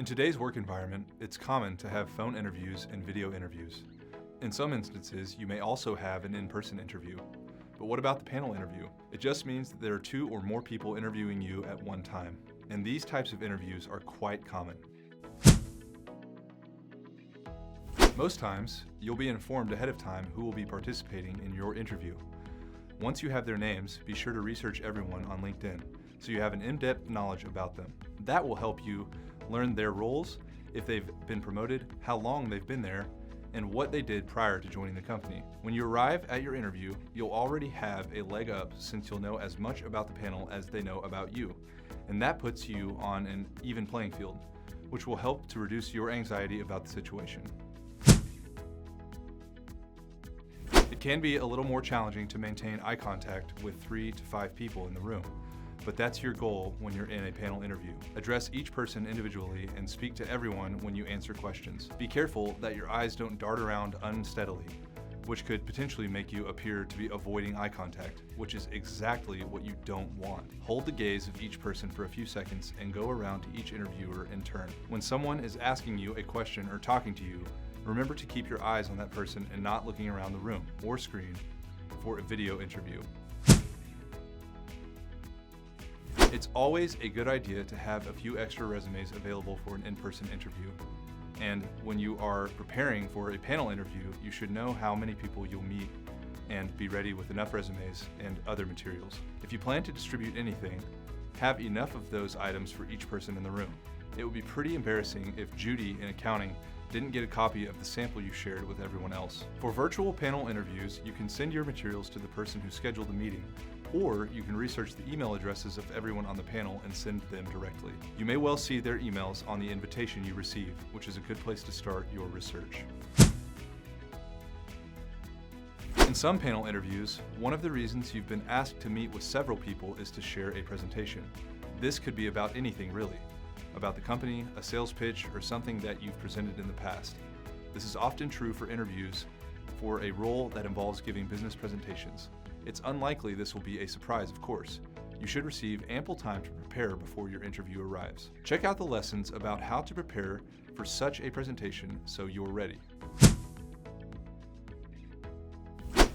In today's work environment, it's common to have phone interviews and video interviews. In some instances, you may also have an in-person interview. But what about the panel interview? It just means that there are 2 or more people interviewing you at one time. And these types of interviews are quite common. Most times, you'll be informed ahead of time who will be participating in your interview. Once you have their names, be sure to research everyone on LinkedIn so you have an in-depth knowledge about them. That will help you learn their roles, if they've been promoted, how long they've been there, and what they did prior to joining the company. When you arrive at your interview, you'll already have a leg up since you'll know as much about the panel as they know about you. And that puts you on an even playing field, which will help to reduce your anxiety about the situation. It can be a little more challenging to maintain eye contact with 3 to 5 people in the room, but that's your goal when you're in a panel interview. Address each person individually and speak to everyone when you answer questions. Be careful that your eyes don't dart around unsteadily, which could potentially make you appear to be avoiding eye contact, which is exactly what you don't want. Hold the gaze of each person for a few seconds and go around to each interviewer in turn. When someone is asking you a question or talking to you, remember to keep your eyes on that person and not looking around the room or screen for a video interview. It's always a good idea to have a few extra resumes available for an in-person interview. And when you are preparing for a panel interview, you should know how many people you'll meet and be ready with enough resumes and other materials. If you plan to distribute anything, have enough of those items for each person in the room. It would be pretty embarrassing if Judy in accounting didn't get a copy of the sample you shared with everyone else. For virtual panel interviews, you can send your materials to the person who scheduled the meeting, or you can research the email addresses of everyone on the panel and send them directly. You may well see their emails on the invitation you receive, which is a good place to start your research. In some panel interviews, one of the reasons you've been asked to meet with several people is to share a presentation. This could be about anything really, about the company, a sales pitch, or something that you've presented in the past. This is often true for interviews for a role that involves giving business presentations. It's unlikely this will be a surprise, of course. You should receive ample time to prepare before your interview arrives. Check out the lessons about how to prepare for such a presentation so you're ready.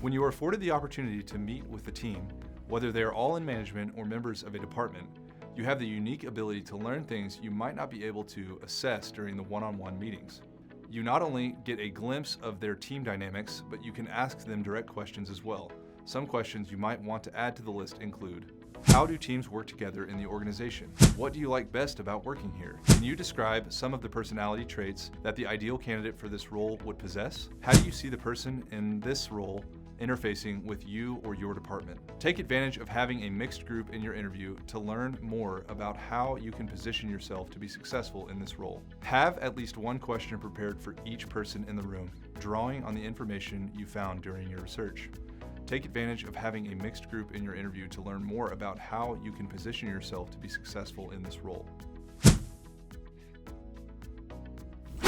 When you are afforded the opportunity to meet with the team, whether they are all in management or members of a department, you have the unique ability to learn things you might not be able to assess during the one-on-one meetings. You not only get a glimpse of their team dynamics, but you can ask them direct questions as well. Some questions you might want to add to the list include: how do teams work together in the organization? What do you like best about working here? Can you describe some of the personality traits that the ideal candidate for this role would possess? How do you see the person in this role interfacing with you or your department? Take advantage of having a mixed group in your interview to learn more about how you can position yourself to be successful in this role. Have at least one question prepared for each person in the room, drawing on the information you found during your research. Take advantage of having a mixed group in your interview to learn more about how you can position yourself to be successful in this role.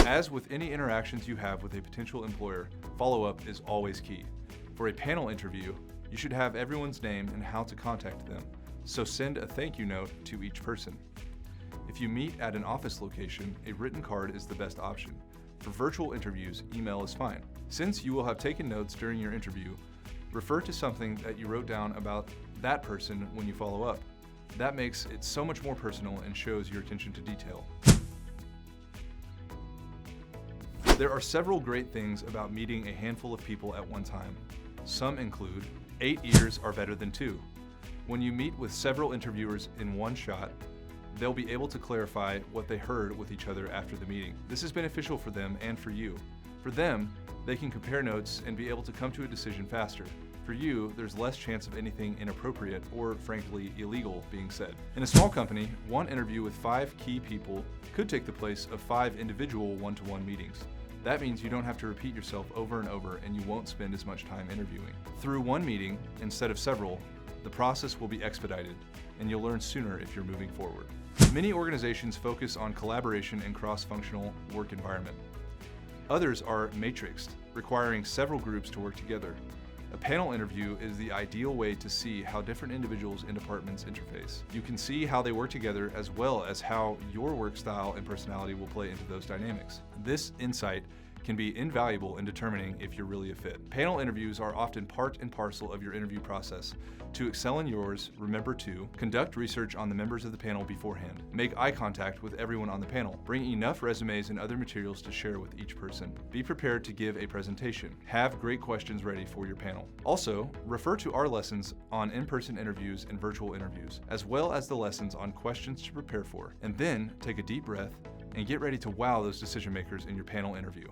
As with any interactions you have with a potential employer, follow-up is always key. For a panel interview, you should have everyone's name and how to contact them, so send a thank you note to each person. If you meet at an office location, a written card is the best option. For virtual interviews, email is fine. Since you will have taken notes during your interview, refer to something that you wrote down about that person when you follow up. That makes it so much more personal and shows your attention to detail. There are several great things about meeting a handful of people at one time. Some include 8 ears are better than 2. When you meet with several interviewers in one shot, they'll be able to clarify what they heard with each other after the meeting. This is beneficial for them and for you. For them, they can compare notes and be able to come to a decision faster. For you, there's less chance of anything inappropriate or, frankly, illegal being said. In a small company, one interview with 5 key people could take the place of 5 individual one-to-one meetings. That means you don't have to repeat yourself over and over, and you won't spend as much time interviewing. Through one meeting, instead of several, the process will be expedited, and you'll learn sooner if you're moving forward. Many organizations focus on collaboration and cross-functional work environment. Others are matrixed, requiring several groups to work together. A panel interview is the ideal way to see how different individuals and departments interface. You can see how they work together as well as how your work style and personality will play into those dynamics. This insight can be invaluable in determining if you're really a fit. Panel interviews are often part and parcel of your interview process. To excel in yours, remember to conduct research on the members of the panel beforehand. Make eye contact with everyone on the panel. Bring enough resumes and other materials to share with each person. Be prepared to give a presentation. Have great questions ready for your panel. Also, refer to our lessons on in-person interviews and virtual interviews, as well as the lessons on questions to prepare for. And then take a deep breath and get ready to wow those decision makers in your panel interview.